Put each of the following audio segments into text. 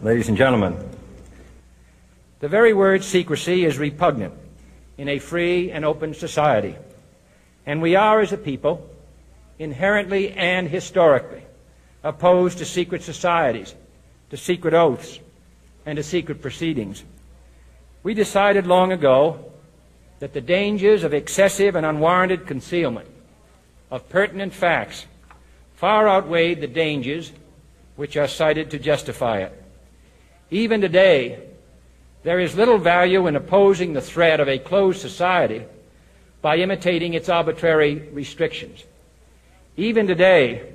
Ladies and gentlemen, the very word secrecy is repugnant in a free and open society, and we are, as a people, inherently and historically opposed to secret societies, to secret oaths, and to secret proceedings. We decided long ago that the dangers of excessive and unwarranted concealment of pertinent facts far outweighed the dangers which are cited to justify it. Even today, there is little value in opposing the threat of a closed society by imitating its arbitrary restrictions. Even today,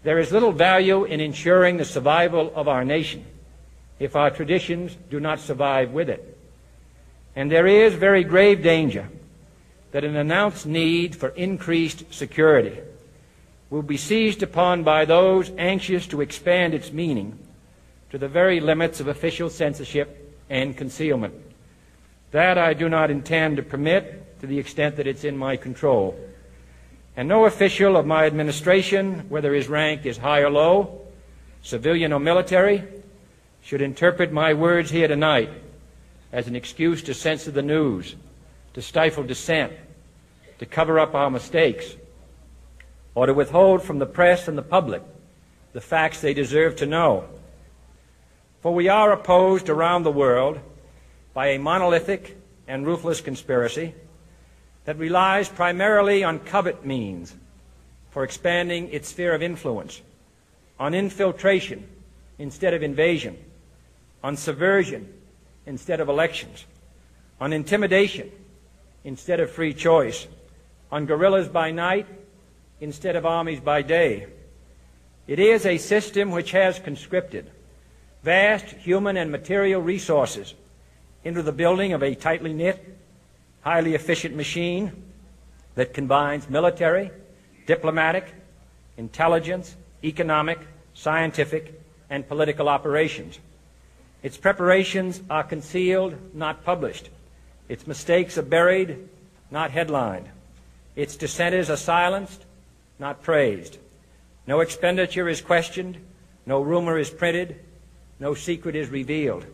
there is little value in ensuring the survival of our nation if our traditions do not survive with it. And there is very grave danger that an announced need for increased security will be seized upon by those anxious to expand its meaning to the very limits of official censorship and concealment. That I do not intend to permit to the extent that it's in my control. And no official of my administration, whether his rank is high or low, civilian or military, should interpret my words here tonight as an excuse to censor the news, to stifle dissent, to cover up our mistakes, or to withhold from the press and the public the facts they deserve to know. For we are opposed around the world by a monolithic and ruthless conspiracy that relies primarily on covert means for expanding its sphere of influence, on infiltration instead of invasion, on subversion instead of elections, on intimidation instead of free choice, on guerrillas by night instead of armies by day. It is a system which has conscripted vast human and material resources into the building of a tightly knit, highly efficient machine that combines military, diplomatic, intelligence, economic, scientific, and political operations. Its preparations are concealed, not published. Its mistakes are buried, not headlined. Its dissenters are silenced, not praised. No expenditure is questioned, no rumor is printed, no secret is revealed.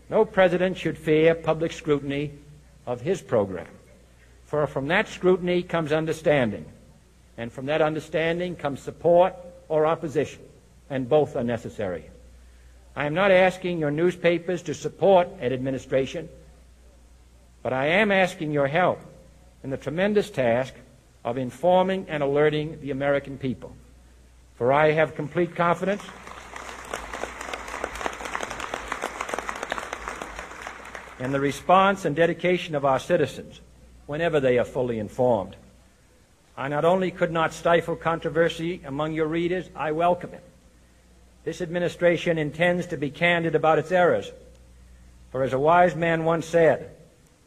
No president should fear public scrutiny of his program, for from that scrutiny comes understanding, and from that understanding comes support or opposition, and both are necessary. I am not asking your newspapers to support an administration, but I am asking your help in the tremendous task of informing and alerting the American people. For I have complete confidence in the response and dedication of our citizens whenever they are fully informed. I not only could not stifle controversy among your readers, I welcome it. This administration intends to be candid about its errors. For as a wise man once said,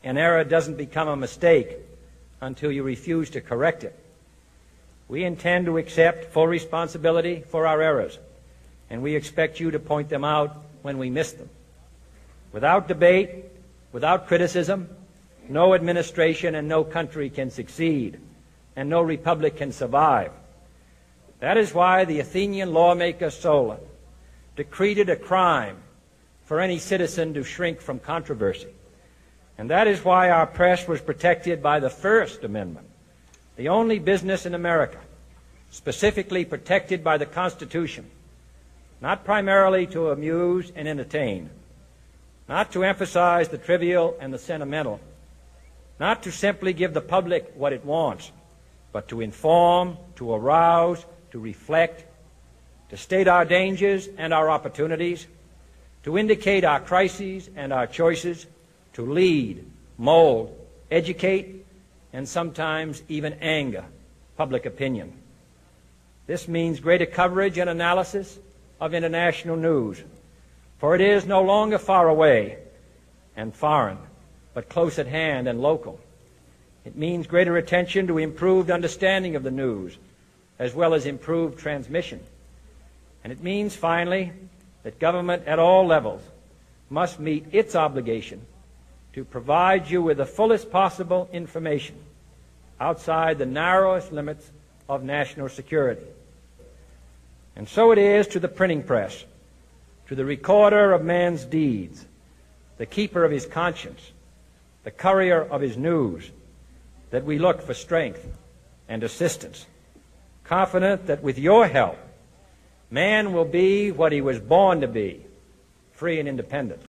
an error doesn't become a mistake until you refuse to correct it. We intend to accept full responsibility for our errors, and we expect you to point them out when we miss them. Without debate, without criticism, no administration and no country can succeed, and no republic can survive. That is why the Athenian lawmaker Solon decreed it a crime for any citizen to shrink from controversy. And that is why our press was protected by the First Amendment, the only business in America specifically protected by the Constitution, not primarily to amuse and entertain, not to emphasize the trivial and the sentimental, not to simply give the public what it wants, but to inform, to arouse, to reflect, to state our dangers and our opportunities, to indicate our crises and our choices, to lead, mold, educate, and sometimes even anger public opinion. This means greater coverage and analysis of international news, for it is no longer far away and foreign, but close at hand and local. It means greater attention to improved understanding of the news, as well as improved transmission. And it means, finally, that government at all levels must meet its obligation to provide you with the fullest possible information outside the narrowest limits of national security. And so it is to the printing press, to the recorder of man's deeds, the keeper of his conscience, the courier of his news, that we look for strength and assistance, confident that with your help, man will be what he was born to be, free and independent.